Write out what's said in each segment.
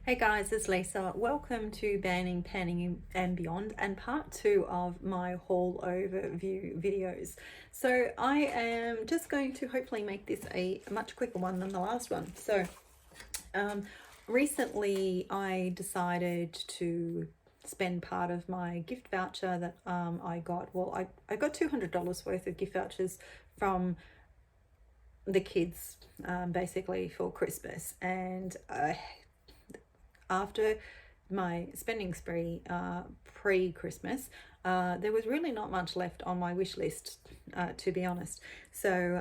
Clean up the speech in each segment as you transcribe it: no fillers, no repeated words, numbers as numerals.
Hey guys, it's Lisa. Welcome to Banning, Panning and Beyond and part 2 of my haul overview videos. So I am just going to hopefully make this a much quicker one than the last one. So recently I decided to spend part of my gift voucher that I got. Well, I got $200 worth of gift vouchers from the kids basically for Christmas, and after my spending spree pre-Christmas, there was really not much left on my wish list, to be honest. So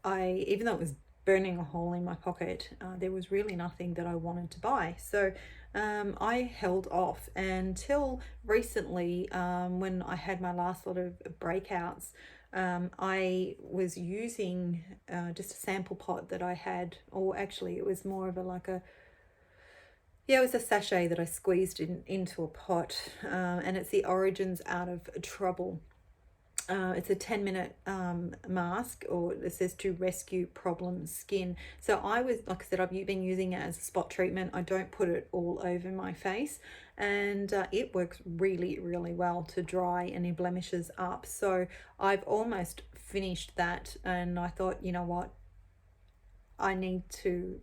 even though it was burning a hole in my pocket, there was really nothing that I wanted to buy. So I held off until recently, when I had my last lot of breakouts. I was using just a sample pot that I had, or actually it was more of it was a sachet that I squeezed into a pot, and it's the Origins Out of Trouble. It's a 10-minute mask, or it says to rescue problem skin. So like I said, I've been using it as a spot treatment. I don't put it all over my face, and it works really, really well to dry any blemishes up. So I've almost finished that, and I thought, you know what, I need to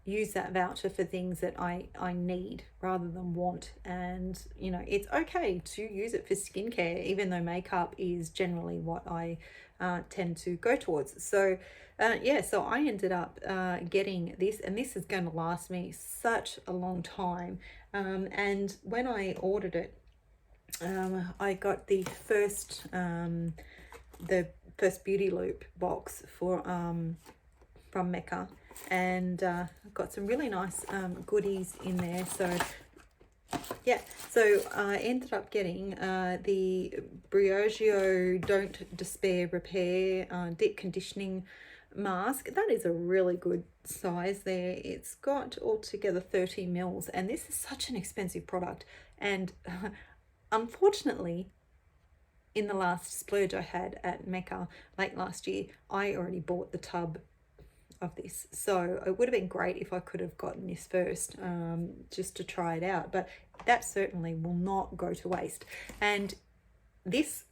use that voucher for things that I need rather than want. And it's okay to use it for skincare, even though makeup is generally what I tend to go towards. So so I ended up getting this, and this is going to last me such a long time. And when I ordered it, I got the first Beauty Loop box from Mecca, and got some really nice goodies in there. So I ended up getting the Briogeo Don't Despair Repair Deep Conditioning Mask. That is a really good size there. It's got altogether 30 mils, and this is such an expensive product. And unfortunately, in the last splurge I had at Mecca late last year, I already bought the tub of this. So it would have been great if I could have gotten this first, just to try it out, but that certainly will not go to waste. And this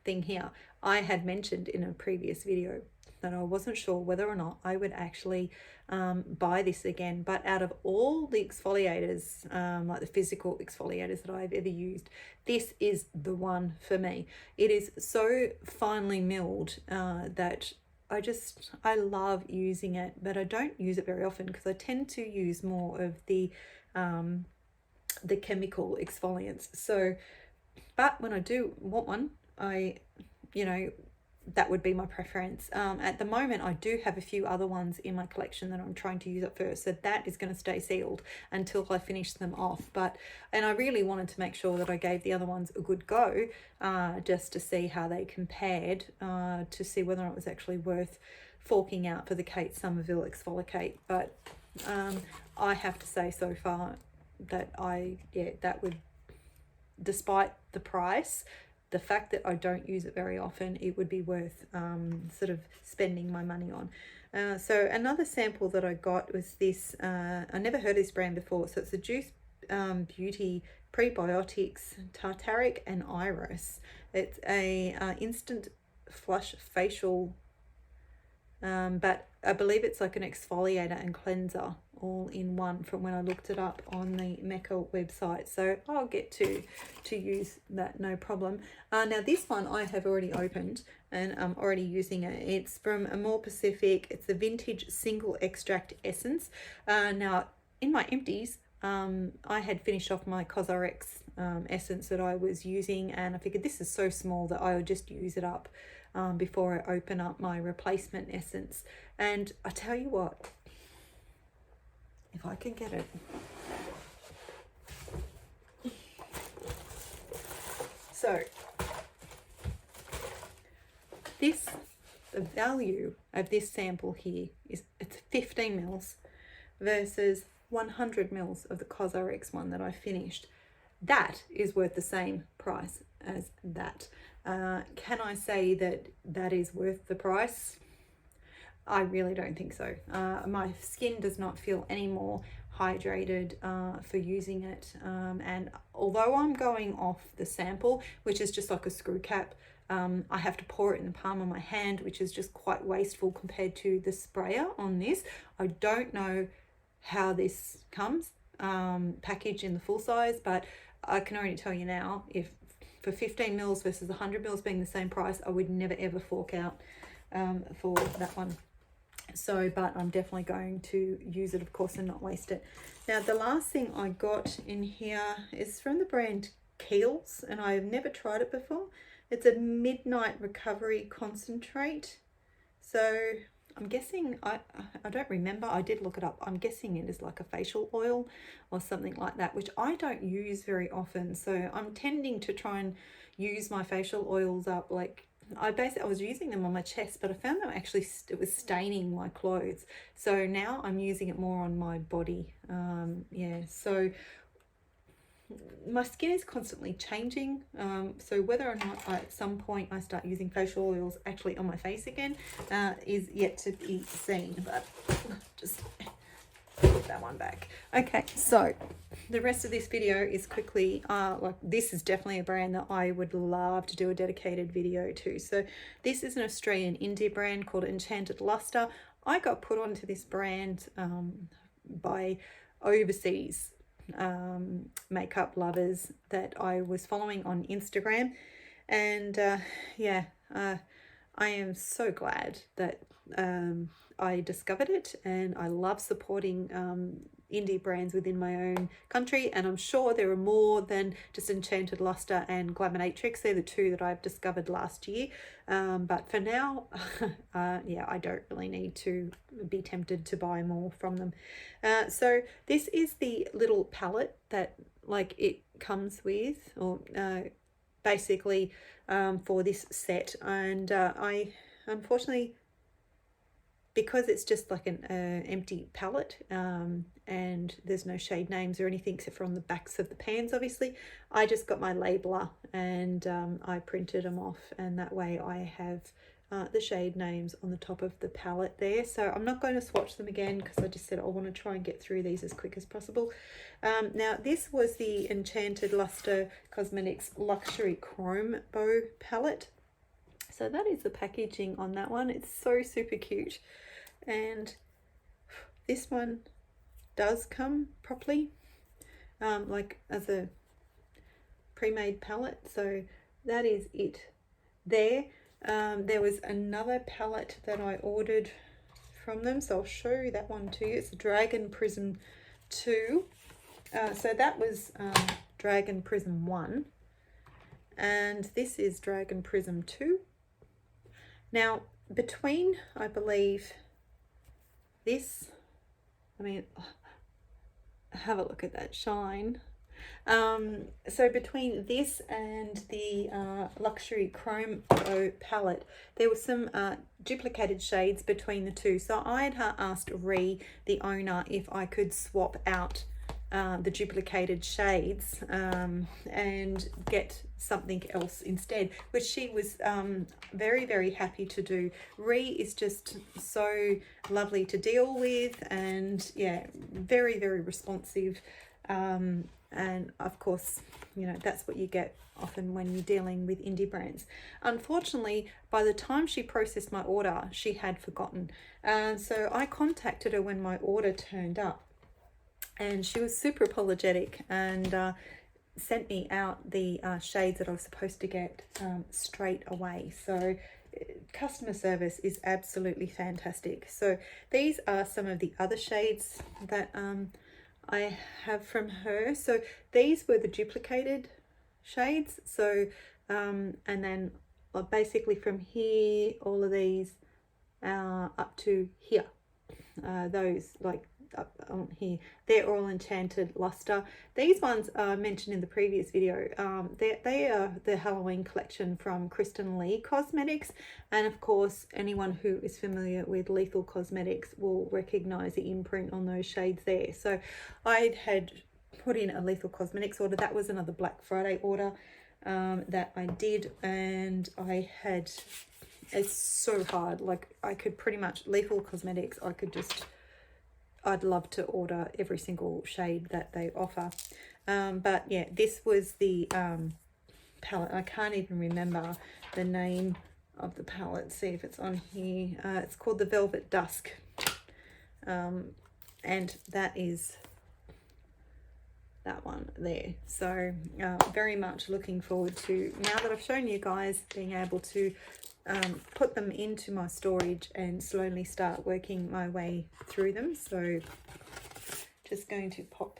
thing here, I had mentioned in a previous video that I wasn't sure whether or not I would actually buy this again, but out of all the exfoliators, like the physical exfoliators that I've ever used, this is the one for me. It is so finely milled that I love using it, but I don't use it very often because I tend to use more of the chemical exfoliants. So, but when I do want one, that would be my preference. At the moment, I do have a few other ones in my collection that I'm trying to use up first, so that is going to stay sealed until I finish them off. And I really wanted to make sure that I gave the other ones a good go, just to see how they compared, to see whether it was actually worth forking out for the Kate Somerville Exfoliate. But I have to say so far that that would, despite the price, the fact that I don't use it very often, it would be worth sort of spending my money on. So another sample that I got was this, I never heard of this brand before, so it's a Juice Beauty Prebiotics Tartaric and Iris. It's a instant flush facial, but I believe it's like an exfoliator and cleanser all in one from when I looked it up on the Mecca website. So I'll get to use that, no problem. Now this one I have already opened, and I'm already using it. It's from Amore Pacific. It's the Vintage Single Extract Essence. Now in my empties, I had finished off my Cosrx essence that I was using, and I figured this is so small that I would just use it up before I open up my replacement essence. And I tell you what, if I can get it, so the value of this sample here is, it's 15 mils versus 100 mils of the Cosrx one that I finished. That is worth the same price as that. Can I say that that is worth the price? I really don't think so. My skin does not feel any more hydrated for using it. And although I'm going off the sample, which is just like a screw cap, I have to pour it in the palm of my hand, which is just quite wasteful compared to the sprayer on this. I don't know how this comes packaged in the full size, but I can already tell you now, if for 15 mils versus 100 mils being the same price, I would never ever fork out for that one. So, but I'm definitely going to use it, of course, and not waste it. Now, the last thing I got in here is from the brand Kiehl's, and I've never tried it before. It's a Midnight Recovery Concentrate. So I'm guessing, I don't remember, I did look it up. I'm guessing it is like a facial oil or something like that, which I don't use very often. So I'm tending to try and use my facial oils up. Like I was using them on my chest, but I found them actually, it was staining my clothes. So now I'm using it more on my body. Yeah, so my skin is constantly changing, so whether or not at some point I start using facial oils actually on my face again is yet to be seen. But just put that one back. Okay, so the rest of this video is quickly like, this is definitely a brand that I would love to do a dedicated video to. So this is an Australian indie brand called Enchanted Lustre. I got put onto this brand by overseas makeup lovers that I was following on Instagram, and yeah, I am so glad that I discovered it, and I love supporting indie brands within my own country, and I'm sure there are more than just Enchanted Lustre and Glaminatrix. They're the two that I've discovered last year, but for now yeah, I don't really need to be tempted to buy more from them. So this is the little palette that like it comes with, or basically for this set, and I unfortunately, because it's just like an empty palette and there's no shade names or anything except for on the backs of the pans, obviously, I just got my labeler and I printed them off, and that way I have the shade names on the top of the palette there. So I'm not going to swatch them again because I just said I want to try and get through these as quick as possible. Now this was the Enchanted Lustre Cosmetics Luxury Chrome Bow palette. So that is the packaging on that one. It's so super cute. And this one does come properly, like as a pre-made palette. So that is it there. There was another palette that I ordered from them, so I'll show you that one to you. It's Dragon Prism 2. So that was Dragon Prism 1, and this is Dragon Prism 2. Now, between, I believe, this, I mean, have a look at that shine. So between this and the Luxury Chrome Bow palette, there were some duplicated shades between the two. So I had asked Ree, the owner, if I could swap out the duplicated shades and get something else instead, which she was very, very happy to do. Ree is just so lovely to deal with, and yeah, very, very responsive. And of course, you know, that's what you get often when you're dealing with indie brands. Unfortunately, by the time she processed my order, she had forgotten. So I contacted her when my order turned up, and she was super apologetic and sent me out the shades that I was supposed to get straight away. So customer service is absolutely fantastic. So these are some of the other shades that I have from her. So these were the duplicated shades. So and then basically from here, all of these up to here, those like up on here, they're all Enchanted Lustre. These ones are mentioned in the previous video. They are the Halloween collection from Kristen Cosmetics, and of course anyone who is familiar with Lethal Cosmetics will recognize the imprint on those shades there. So I had put in a Lethal Cosmetics order. That was another Black Friday order that I did, and I had it's so hard. Like, I could pretty much, Lethal Cosmetics, I'd love to order every single shade that they offer. But yeah, this was the palette. I can't even remember the name of the palette. See if it's on here. It's called the Velvet Dusk. And that is that one there. So very much looking forward to, now that I've shown you guys, being able to put them into my storage and slowly start working my way through them. So just going to pop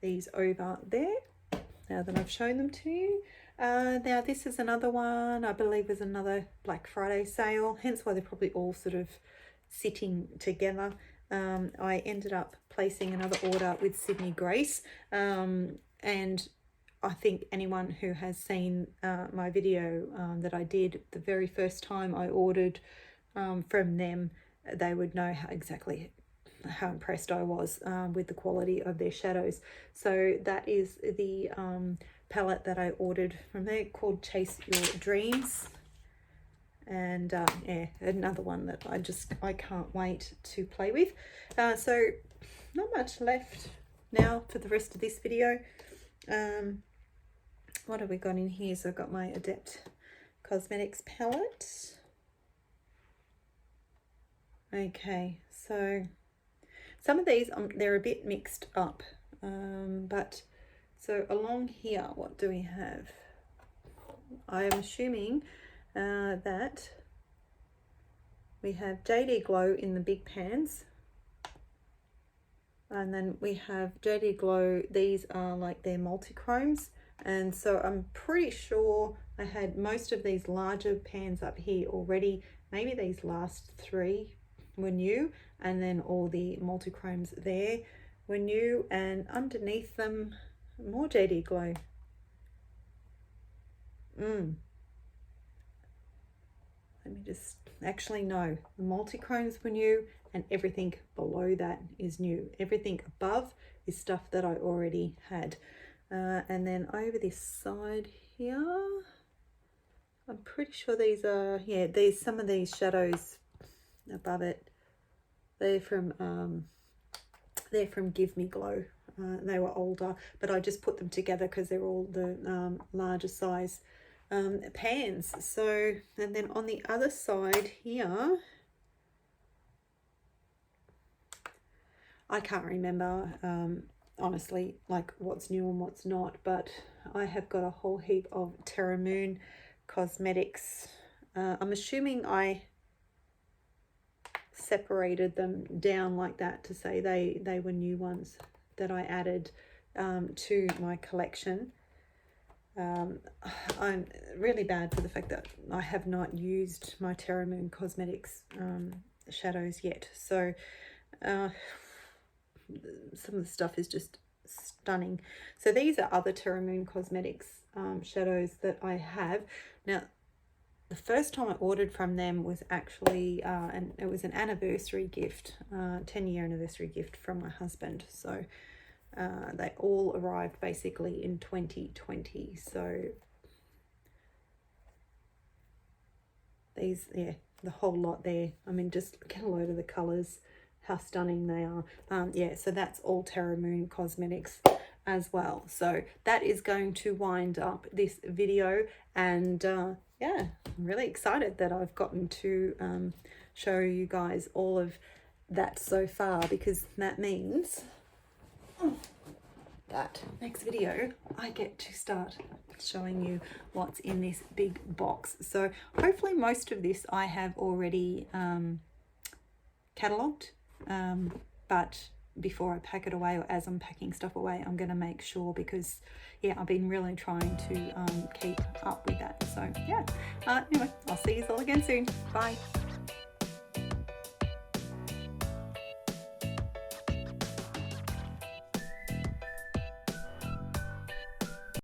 these over there now that I've shown them to you. Now this is another one, I believe was another Black Friday sale, hence why they're probably all sort of sitting together. I ended up placing another order with Sydney Grace, and I think anyone who has seen my video that I did the very first time I ordered from them, they would know exactly how impressed I was with the quality of their shadows. So that is the palette that I ordered from there, called Chase Your Dreams. And yeah, another one that I can't wait to play with. So not much left now for the rest of this video. What have we got in here? So I've got my Adept Cosmetics palette. Okay, so some of these they're a bit mixed up, but so along here, what do we have? I am assuming that we have JD Glow in the big pans, and then we have JD Glow, these are like their multi-chromes, and so I'm pretty sure I had most of these larger pans up here already. Maybe these last three were new, and then all the multi-chromes there were new, and underneath them more JD Glow. Let me just, actually no, the multi-chromes were new, and everything below that is new. Everything above is stuff that I already had. And then over this side here, I'm pretty sure these are, yeah, some of these shadows above it, they're from Give Me Glow. They were older, but I just put them together because they're all the larger size pans. So, and then on the other side here, I can't remember honestly, like what's new and what's not, but I have got a whole heap of Terra Moon Cosmetics. I'm assuming I separated them down like that to say they were new ones that I added to my collection. I'm really bad for the fact that I have not used my Terra Moon Cosmetics shadows yet, so some of the stuff is just stunning. So these are other Terra Moon Cosmetics shadows that I have. Now, the first time I ordered from them was actually, and it was an anniversary gift, 10-year anniversary gift from my husband. So they all arrived basically in 2020. So these, yeah, the whole lot there. I mean, just get a load of the colours, how stunning they are. Yeah, so that's all Terra Moon Cosmetics as well. So that is going to wind up this video, and yeah, I'm really excited that I've gotten to show you guys all of that so far, because that means that next video I get to start showing you what's in this big box. So hopefully most of this I have already catalogued, but before I pack it away, or as I'm packing stuff away, I'm going to make sure, because yeah, I've been really trying to keep up with that. So yeah, anyway, I'll see you all again soon. Bye.